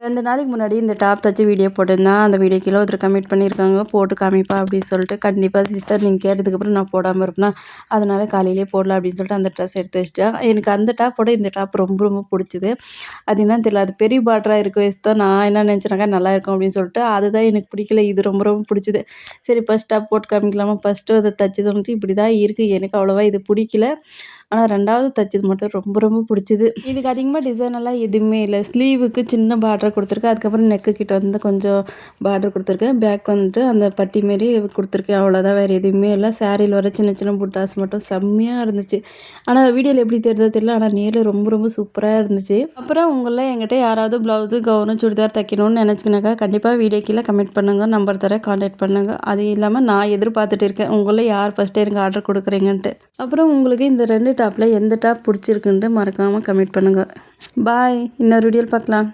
2 நாளைக்கு முன்னாடி இந்த டாப் தச்சு வீடியோ போட்டிருந்தேன். அந்த வீடியோ கீழே ஒருத்தர் கமெண்ட் பண்ணியிருக்காங்க, போட்டு காமிப்பா அப்படின்னு சொல்லிட்டு. கண்டிப்பாக சிஸ்டர் நீங்கள் கேட்டதுக்கப்புறம் நான் போடாமல் இருப்பேனா, அதனால காலையிலே போடலாம் அப்படின்னு சொல்லிட்டு அந்த ட்ரெஸ் எடுத்து வச்சிட்டேன். எனக்கு அந்த டாப்போட இந்த டாப் ரொம்ப ரொம்ப பிடிச்சிது. அது என்னன்னு தெரியல, அது பெரிய பார்டராக இருக்க வயசு தான் நான் என்ன நினச்சேனாக்கா நல்லா இருக்கும் அப்படின்னு சொல்லிட்டு, அதுதான் எனக்கு பிடிக்கல. இது ரொம்ப ரொம்ப பிடிச்சிது. சரி ஃபர்ஸ்ட் டாப் போட்டு காமிக்கலாமா, ஃபஸ்ட்டு அதை தச்சது வந்துட்டு இப்படி தான் இருக்குது. எனக்கு அவ்வளோவா இது பிடிக்கல. ஆனால் 2வது தச்சது மட்டும் ரொம்ப ரொம்ப பிடிச்சிது. இதுக்கு அதிகமாக டிசைன் எல்லாம் எதுவுமே இல்லை. ஸ்லீவுக்கு சின்ன பார்டர் கொடுத்துருக்கேன். அதுக்கப்புறம் நெக்கு கிட்ட வந்து கொஞ்சம் பார்டர் கொடுத்துருக்கேன். பேக் வந்துட்டு அந்த பட்டி மாரி கொடுத்துருக்கேன். அவ்வளோதான், வேறு எதுவுமே இல்லை. சாரியில் வர சின்ன சின்ன புட்டாஸ் மட்டும் செம்மையாக இருந்துச்சு. ஆனால் வீடியோவில் எப்படி தெரியுதோ தெரியல, ஆனால் நேரில் ரொம்ப ரொம்ப சூப்பராக இருந்துச்சு. அப்புறம் உங்களில் என்கிட்ட யாராவது ப்ளவுஸு, கவுனு, சுடிதார் தைக்கணும்னு நினச்சிக்கினாக்கா கண்டிப்பாக வீடியோ கீழே கமெண்ட் பண்ணுங்கள். நம்பர் தரேன், கான்டாக்ட் பண்ணுங்கள். அது இல்லாமல் நான் எதிர்பார்த்துட்டு இருக்கேன் உங்களில் யார் ஃபஸ்ட்டு எனக்கு ஆர்டர் கொடுக்குறீங்கன்ட்டு. அப்புறம் உங்களுக்கு இந்த 2 டாப்பில் எந்த டாப் பிடிச்சிருக்குன்ட்டு மறக்காமல் கமெண்ட் பண்ணுங்கள். பாய், இன்னொரு வீடியோவில் பார்க்கலாம்.